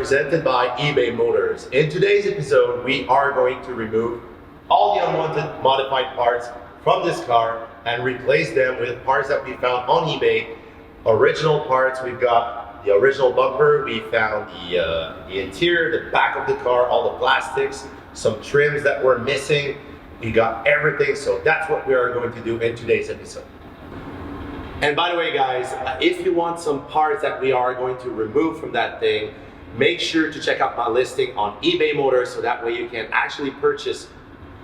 presented by eBay Motors. In today's episode, we are going to remove all the unwanted modified parts from this car and replace them with parts that we found on eBay. Original parts, we've got the original bumper, we found the interior, the back of the car, all the plastics, some trims that were missing. We got everything, so that's what we are going to do in today's episode. And by the way, guys, if you want some parts that we are going to remove from that thing, make sure to check out my listing on eBay Motors, so that way you can actually purchase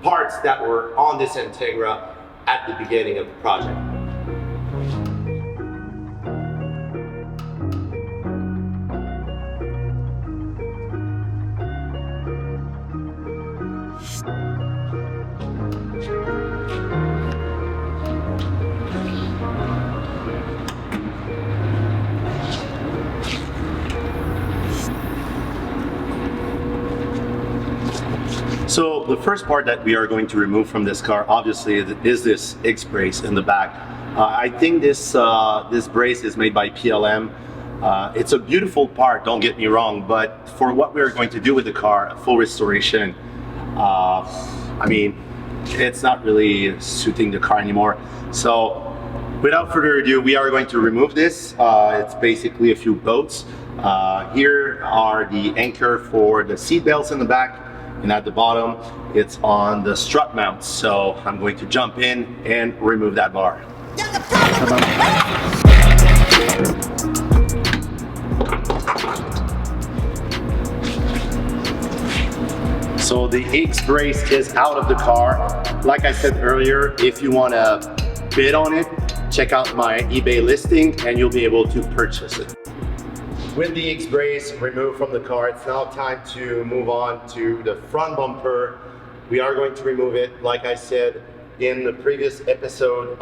parts that were on this Integra at the beginning of the project. So the first part that we are going to remove from this car, obviously, is this X brace in the back. I think this brace is made by PLM. It's a beautiful part, don't get me wrong, but for what we're going to do with the car, full restoration, I mean, it's not really suiting the car anymore. So without further ado, we are going to remove this. It's basically a few bolts. Here are the anchor for the seat belts in the back. And at the bottom, it's on the strut mount. So I'm going to jump in and remove that bar. So the X brace is out of the car. Like I said earlier, if you want to bid on it, check out my eBay listing and you'll be able to purchase it. With the X brace removed from the car, it's now time to move on to the front bumper. We are going to remove it. Like I said in the previous episode,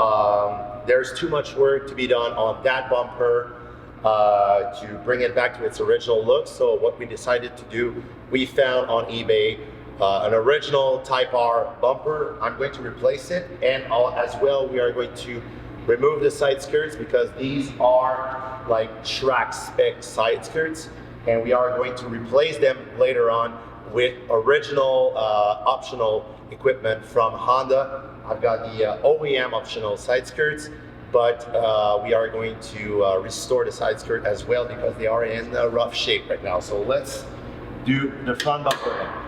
there's too much work to be done on that bumper to bring it back to its original look. So what we decided to do, we found on eBay an original Type R bumper. I'm going to replace it, and as well we are going to remove the side skirts because these are like track spec side skirts, and we are going to replace them later on with original optional equipment from Honda. I've got the OEM optional side skirts, but we are going to restore the side skirt as well because they are in rough shape right now. So let's do the front bumper.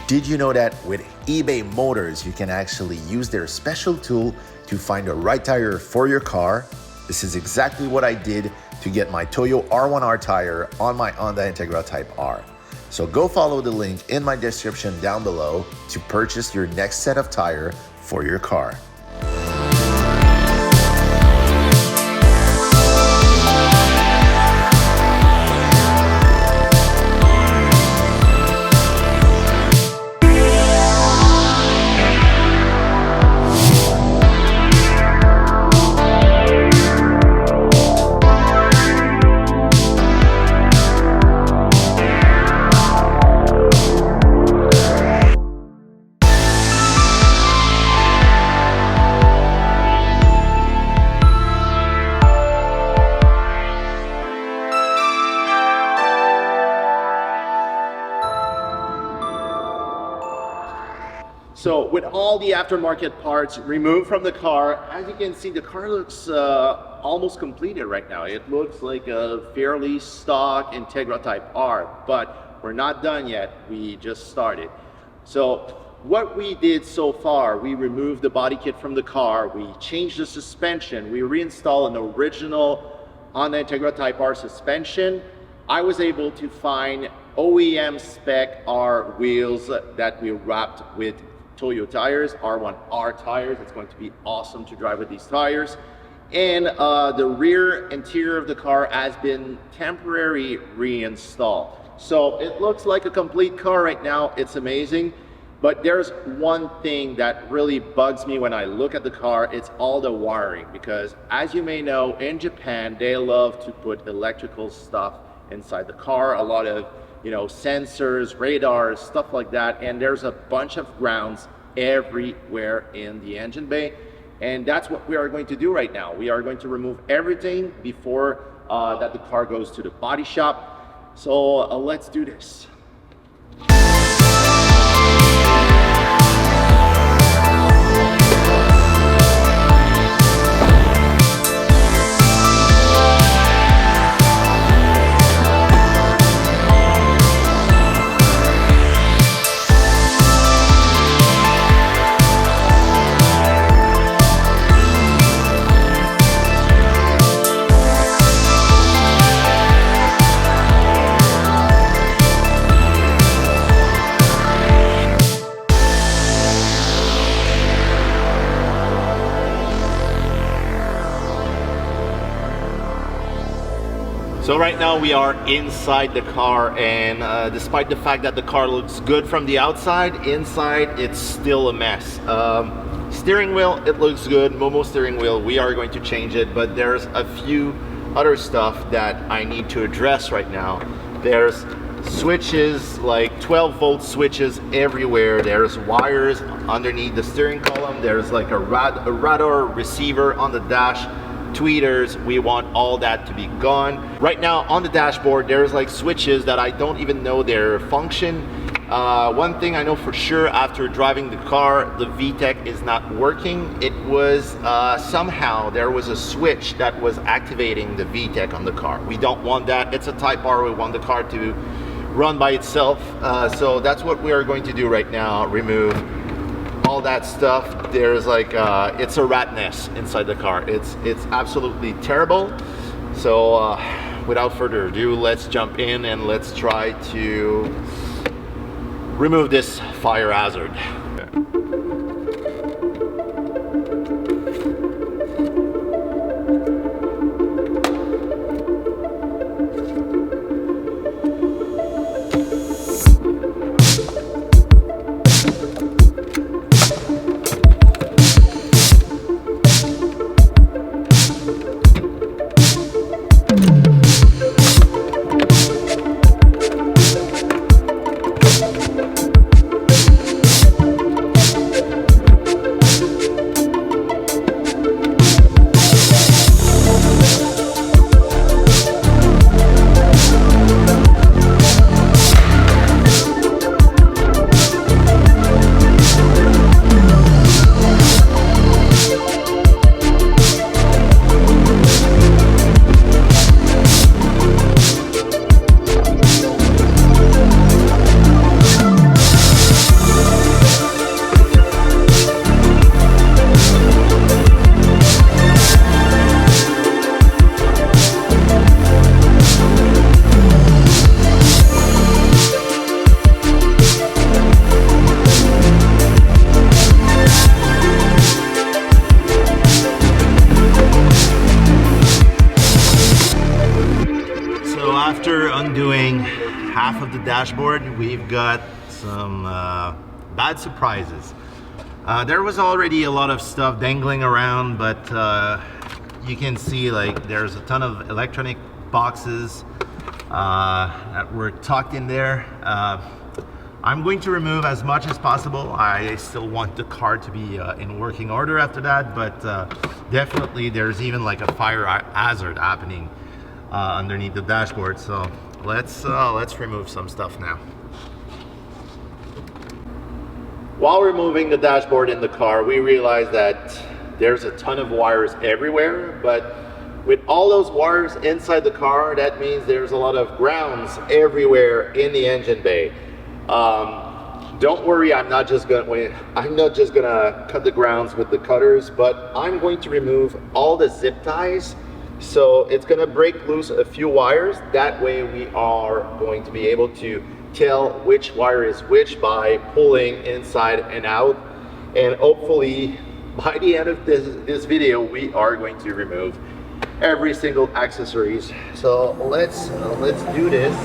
Did you know that with eBay Motors, you can actually use their special tool to find the right tire for your car? This is exactly what I did to get my Toyo R1R tire on my Honda Integra Type R. So go follow the link in my description down below to purchase your next set of tire for your car. So with all the aftermarket parts removed from the car, as you can see, the car looks almost completed right now. It looks like a fairly stock Integra Type R, but we're not done yet. We just started. So what we did so far, we removed the body kit from the car, we changed the suspension, we reinstalled an original Honda Integra Type R suspension. I was able to find OEM Spec R wheels that we wrapped with Toyo tires, R1R tires. It's going to be awesome to drive with these tires. And the rear interior of the car has been temporarily reinstalled. So it looks like a complete car right now. It's amazing. But there's one thing that really bugs me when I look at the car. It's all the wiring, because as you may know, in Japan, they love to put electrical stuff inside the car. A lot of, you know, sensors, radars, stuff like that. And there's a bunch of grounds everywhere in the engine bay. And that's what we are going to do right now. We are going to remove everything before that the car goes to the body shop. So let's do this. So right now we are inside the car, and despite the fact that the car looks good from the outside, inside it's still a mess. Steering wheel, it looks good. Momo steering wheel, we are going to change it, but there's a few other stuff that I need to address right now. There's switches, like 12-volt switches everywhere. There's wires underneath the steering column. There's like a radar receiver on the dash. Tweeters, we want all that to be gone. Right now on the dashboard, there's like switches that I don't even know their function. One thing I know for sure after driving the car, the VTEC is not working. It was somehow there was a switch that was activating the VTEC on the car. We don't want that. It's a Type R. We want the car to run by itself. So that's what we are going to do right now. Remove all that stuff. There's like it's a rat nest inside the car. It's absolutely terrible. So without further ado, let's jump in and let's try to remove this fire hazard. After undoing half of the dashboard, we've got some bad surprises. There was already a lot of stuff dangling around, but you can see like there's a ton of electronic boxes that were tucked in there. I'm going to remove as much as possible. I still want the car to be in working order after that, but definitely there's even like a fire hazard happening underneath the dashboard. So let's remove some stuff now. While removing the dashboard in the car, we realized that there's a ton of wires everywhere, but With all those wires inside the car, that means there's a lot of grounds everywhere in the engine bay. Don't worry, I'm not just gonna cut the grounds with the cutters, but I'm going to remove all the zip ties. So it's gonna break loose a few wires. That way we are going to be able to tell which wire is which by pulling inside and out. And hopefully by the end of this video, we are going to remove every single accessories. So let's do this.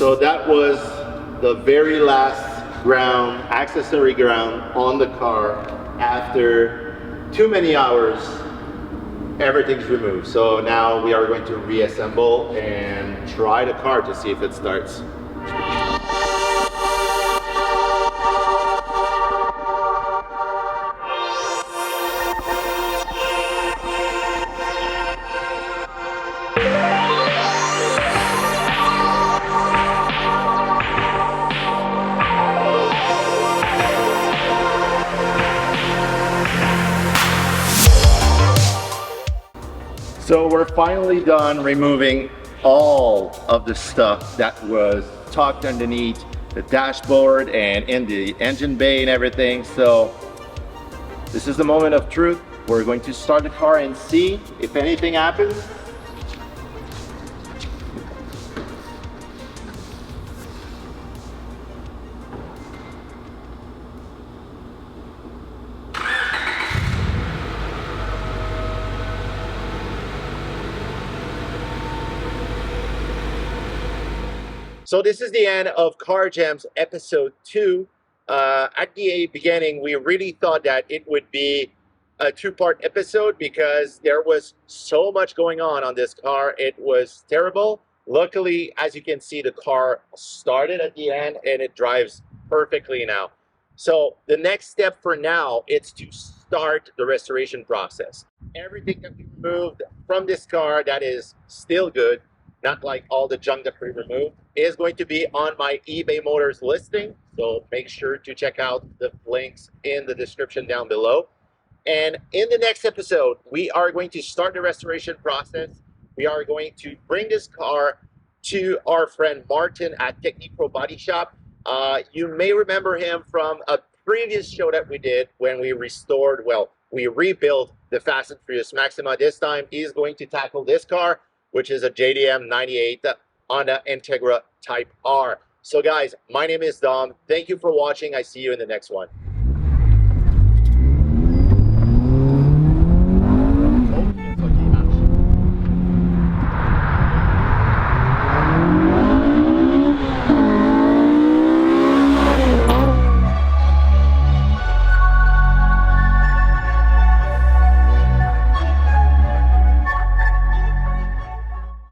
So that was the very last accessory ground on the car. After too many hours, everything's removed. So now we are going to reassemble and try the car to see if it starts. So we're finally done removing all of the stuff that was tucked underneath the dashboard and in the engine bay and everything. So this is the moment of truth. We're going to start the car and see if anything happens. So this is the end of CARGEMS episode 2. At the beginning, we really thought that it would be a 2-part episode because there was so much going on this car. It was terrible. Luckily, as you can see, the car started at the end and it drives perfectly now. So the next step for now is to start the restoration process. Everything that we removed from this car that is still good, not like all the junk that we removed, is going to be on my eBay Motors listing. So make sure to check out the links in the description down below. And in the next episode, we are going to start the restoration process. We are going to bring this car to our friend Martin at Technique Pro Body Shop. You may remember him from a previous show that we did when we rebuilt the Fast and Furious Maxima. This time, he's going to tackle this car, which is a JDM 98 Honda Integra Type R. So guys, my name is Dom. Thank you for watching. I see you in the next one.